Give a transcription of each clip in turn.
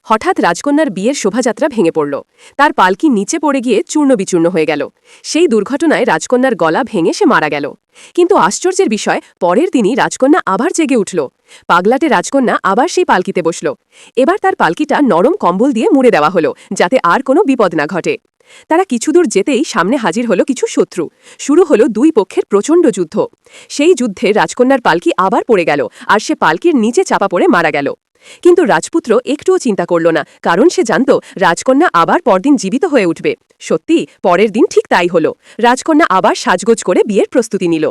হঠাৎ রাজকন্যার বিয়ের শোভাযাত্রা ভেঙে পড়ল। তার পালকি নিচে পড়ে গিয়ে চূর্ণবিচূর্ণ হয়ে গেল। সেই দুর্ঘটনায় রাজকন্যার গলা ভেঙে সে মারা গেল। কিন্তু আশ্চর্যের বিষয়, পরের দিনই রাজকন্যা আবার জেগে উঠল। পাগলাটে রাজকন্যা আবার সেই পালকিতে বসল। এবার তার পালকিটা নরম কম্বল দিয়ে মুড়ে দেওয়া হলো, যাতে আর কোনো বিপদ না ঘটে। তারা কিছুদূর যেতেই সামনে হাজির হলো কিছু শত্রু। শুরু হলো দুই পক্ষের প্রচণ্ড যুদ্ধ। সেই যুদ্ধে রাজকন্যার পালকি আবার পড়ে গেল, আর সে পালকির নিচে চাপা পড়ে মারা গেল। কিন্তু রাজপুত্র একটুও চিন্তা করল না, কারণ সে জানত রাজকন্যা আবার পরদিন জীবিত হয়ে উঠবে। সত্যি, পরের দিন ঠিক তাই হলো। রাজকন্যা আবার সাজগোজ করে বিয়ের প্রস্তুতি নিল।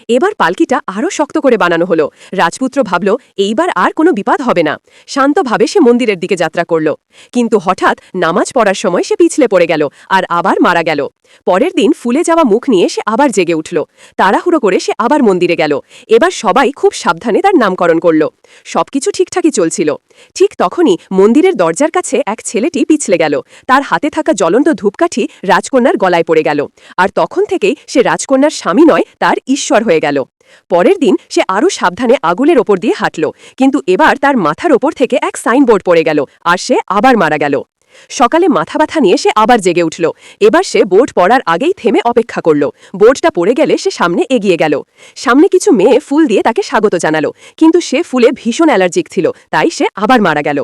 এবার পালকিটা আরও শক্ত করে বানানো হলো। রাজপুত্র ভাবল এইবার আর কোনো বিপদ হবে না। শান্তভাবে সে মন্দিরের দিকে যাত্রা করল। কিন্তু হঠাৎ নামাজ পড়ার সময় সে পিছলে পড়ে গেল আর আবার মারা গেল। পরের দিন ফুলে যাওয়া মুখ নিয়ে সে আবার জেগে উঠল। তাড়াহুড়ো করে সে আবার মন্দিরে গেল। এবার সবাই খুব সাবধানে তার নামকরণ করল। সবকিছু ঠিকঠাকই চলছিল। ঠিক তখনই মন্দিরের দরজার কাছে এক ছেলেটি পিছলে গেল। তার হাতে থাকা জ্বলন্ত ধূপকাঠি রাজকন্যার গলায় পড়ে গেল। আর তখন থেকেই সে রাজকন্যার স্বামী নয়, তার ঈশ্বর হয়ে গেল। পরের দিন সে আরও সাবধানে আগুনের ওপর দিয়ে হাঁটল, কিন্তু এবার তার মাথার ওপর থেকে এক সাইনবোর্ড পড়ে গেল, আর সে আবার মারা গেল। সকালে মাথা ব্যথা নিয়ে সে আবার জেগে উঠল। এবার সে বোর্ড পড়ার আগেই থেমে অপেক্ষা করল। বোর্ডটা পড়ে গেলে সে সামনে এগিয়ে গেল। সামনে কিছু মেয়ে ফুল দিয়ে তাকে স্বাগত জানালো, কিন্তু সে ফুলে ভীষণ অ্যালার্জিক ছিল, তাই সে আবার মারা গেল।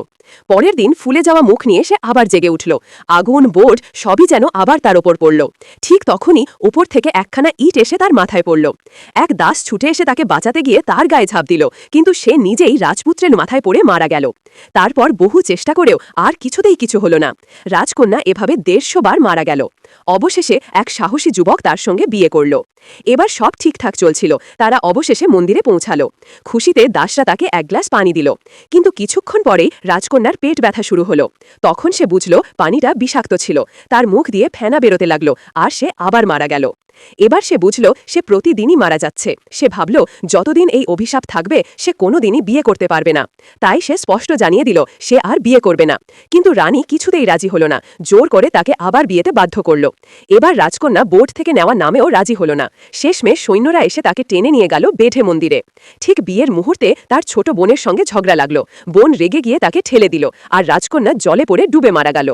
পরের দিন ফুলে যাওয়া মুখ নিয়ে সে আবার জেগে উঠল। আগুন, বোর্ড সবই যেন আবার তার ওপর পড়ল। ঠিক তখনই উপর থেকে একখানা ইট এসে তার মাথায় পড়ল। এক দাস ছুটে এসে তাকে বাঁচাতে গিয়ে তার গায়ে ঝাঁপ দিল, কিন্তু সে নিজেই রাজপুত্রের মাথায় পড়ে মারা গেল। তারপর বহু চেষ্টা করেও আর কিছুতেই কিছু হল না। রাজকন্যা এভাবে ১৫০ বার মারা গেল। অবশেষে এক সাহসী যুবক তার সঙ্গে বিয়ে করল। এবার সব ঠিকঠাক চলছিল। তারা অবশেষে মন্দিরে পৌঁছালো। খুশিতে দাসরা তাকে এক গ্লাস পানি দিল। কিন্তু কিছুক্ষণ পরেই রাজকন্যার পেট ব্যথা শুরু হলো। তখন সে বুঝল পানিটা বিষাক্ত ছিল। তার মুখ দিয়ে ফেনা বেরোতে লাগলো, আর সে আবার মারা গেল। এবার সে বুঝল সে প্রতিদিনই মারা যাচ্ছে। সে ভাবল যতদিন এই অভিশাপ থাকবে সে কোনোদিনই বিয়ে করতে পারবে না। তাই সে স্পষ্ট জানিয়ে দিল সে আর বিয়ে করবে না। কিন্তু রানী কিছুতেই রাজি হল না। জোর করে তাকে আবার বিয়েতে বাধ্য করল। এবার রাজকন্যা বোর্ড থেকে নেওয়া নামেও রাজি হল না। শেষমেশ সৈন্যরা এসে তাকে টেনে নিয়ে গেল বেঢে মন্দিরে। ঠিক বিয়ের মুহূর্তে তার ছোট বোনের সঙ্গে ঝগড়া লাগলো। বোন রেগে গিয়ে তাকে ঠেলে দিল, আর রাজকন্যা জলে পড়ে ডুবে মারা গেল।